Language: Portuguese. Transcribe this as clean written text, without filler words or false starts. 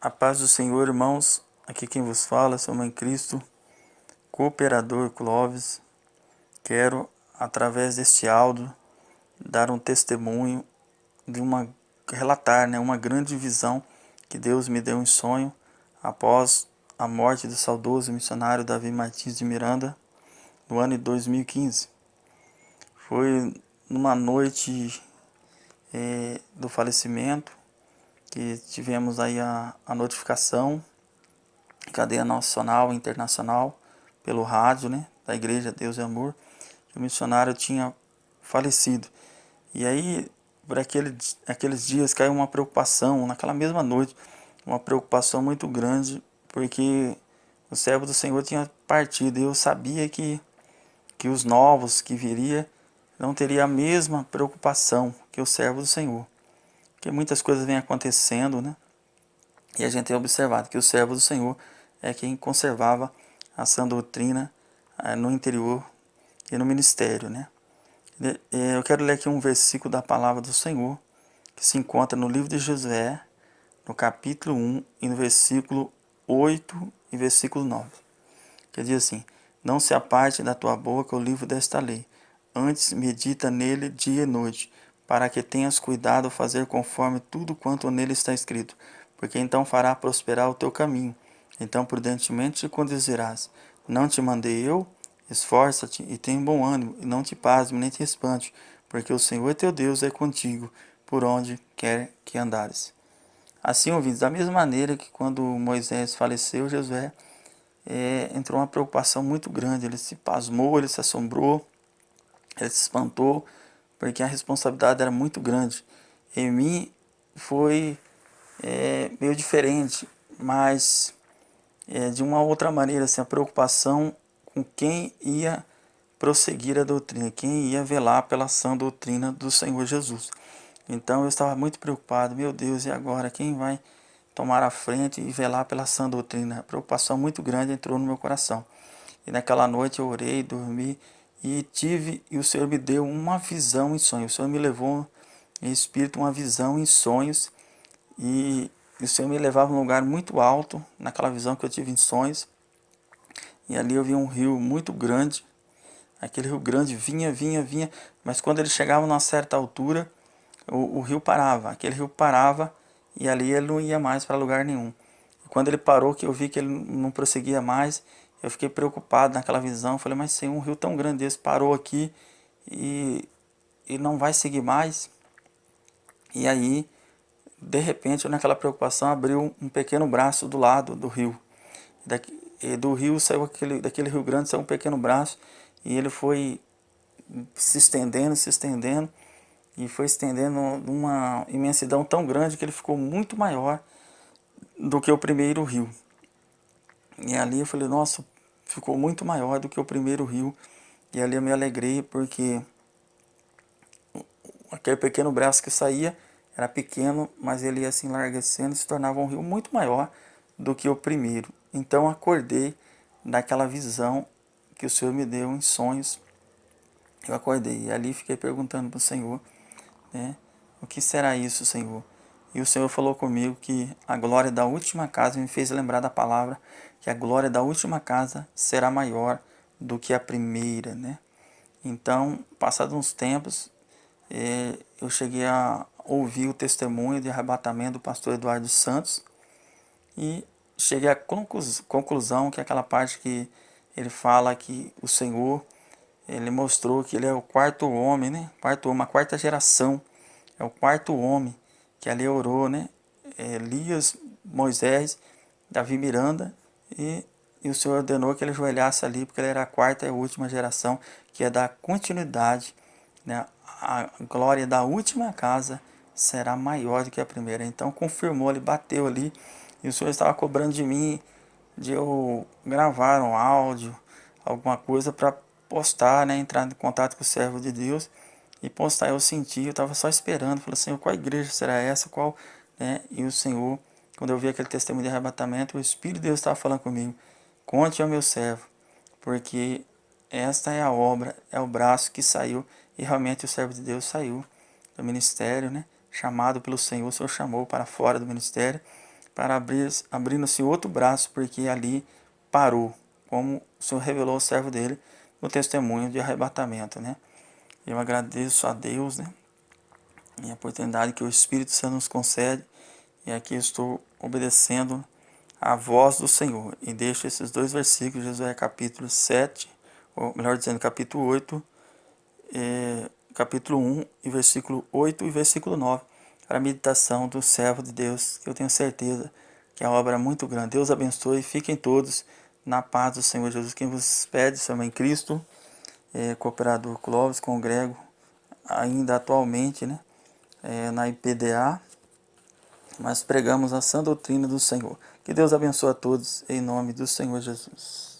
A paz do Senhor, irmãos. Aqui quem vos fala, sou Mãe Cristo, cooperador Clóvis. Quero, através deste áudio, dar um testemunho de relatar, uma grande visão que Deus me deu em sonho após a morte do saudoso missionário Davi Martins de Miranda, no ano de 2015. Foi numa noite do falecimento que tivemos aí a notificação, cadeia nacional e internacional, pelo rádio, da Igreja Deus e Amor, que o missionário tinha falecido. E aí, por aqueles dias, caiu uma preocupação, naquela mesma noite, uma preocupação muito grande, porque o servo do Senhor tinha partido, e eu sabia que os novos que viria não teria a mesma preocupação que o servo do Senhor. Porque muitas coisas vêm acontecendo, e a gente tem observado que o servo do Senhor é quem conservava a sã doutrina no interior e no ministério, Eu quero ler aqui um versículo da palavra do Senhor, que se encontra no livro de Josué, no capítulo 1, e no versículo 8 e versículo 9. Que diz assim: Não se aparte da tua boca o livro desta lei, antes medita nele dia e noite, para que tenhas cuidado a fazer conforme tudo quanto nele está escrito, porque então fará prosperar o teu caminho, então prudentemente te conduzirás. Não te mandei eu? Esforça-te e tenha bom ânimo, e não te pasme nem te espante, porque o Senhor teu Deus é contigo, por onde quer que andares. Assim, ouvintes, da mesma maneira que quando Moisés faleceu, Josué entrou uma preocupação muito grande. Ele se pasmou, ele se assombrou, ele se espantou, porque a responsabilidade era muito grande. Em mim foi meio diferente, mas de uma outra maneira, assim, a preocupação com quem ia prosseguir a doutrina, quem ia velar pela sã doutrina do Senhor Jesus. Então eu estava muito preocupado, meu Deus, e agora quem vai tomar a frente e velar pela sã doutrina? A preocupação muito grande entrou no meu coração. E naquela noite eu orei, dormi e o Senhor me deu uma visão em sonhos. O Senhor me levou em espírito uma visão em sonhos e o Senhor me levava a um lugar muito alto naquela visão que eu tive em sonhos. E ali eu vi um rio muito grande. Aquele rio grande vinha, mas quando ele chegava numa certa altura, o rio parava. Aquele rio parava e ali ele não ia mais para lugar nenhum. E quando ele parou, que eu vi que ele não prosseguia mais, eu fiquei preocupado naquela visão. Falei, mas Senhor, um rio tão grande esse parou aqui e não vai seguir mais. E aí, de repente, naquela preocupação, abriu um pequeno braço do lado do rio. E do rio saiu daquele rio grande saiu um pequeno braço e ele foi se estendendo e foi estendendo numa imensidão tão grande que ele ficou muito maior do que o primeiro rio. E ali eu falei, nossa, ficou muito maior do que o primeiro rio. E ali eu me alegrei porque aquele pequeno braço que saía era pequeno, mas ele ia se enlarguecendo e se tornava um rio muito maior do que o primeiro. Então acordei daquela visão que o Senhor me deu em sonhos. Eu acordei e ali fiquei perguntando para o Senhor, o que será isso, Senhor? E o Senhor falou comigo que a glória da última casa, me fez lembrar da palavra, que a glória da última casa será maior do que a primeira, Então, passados uns tempos, eu cheguei a ouvir o testemunho de arrebatamento do pastor Eduardo Santos e cheguei à conclusão que aquela parte que ele fala que o Senhor, ele mostrou que ele é o quarto homem, uma quarta geração, é o quarto homem que ali orou, Elias, Moisés, Davi Miranda e o Senhor ordenou que ele ajoelhasse ali porque ele era a quarta e a última geração que ia dar continuidade, A glória da última casa será maior do que a primeira. Então confirmou, ele bateu ali e o Senhor estava cobrando de mim de eu gravar um áudio, alguma coisa para postar, entrar em contato com o servo de Deus e postar. Eu senti, eu estava só esperando, falei, Senhor, qual igreja será essa, E o Senhor, quando eu vi aquele testemunho de arrebatamento, o Espírito de Deus estava falando comigo, conte ao meu servo, porque esta é a obra, é o braço que saiu, e realmente o servo de Deus saiu do ministério, chamado pelo Senhor, o Senhor chamou para fora do ministério, para abrindo-se outro braço, porque ali parou, como o Senhor revelou ao servo dele no testemunho de arrebatamento, né? Eu agradeço a Deus, né? E a oportunidade que o Espírito Santo nos concede, e aqui eu estou obedecendo a voz do Senhor. E deixo esses dois versículos, Josué capítulo 7, ou melhor dizendo, capítulo 8, capítulo 1, e versículo 8 e versículo 9, para a meditação do servo de Deus, que eu tenho certeza que a obra é muito grande. Deus abençoe e fiquem todos na paz do Senhor Jesus. Quem vos pede, seu em Cristo, cooperador Clóvis, congrego ainda atualmente, né, na IPDA, mas pregamos a sã doutrina do Senhor. Que Deus abençoe a todos, em nome do Senhor Jesus.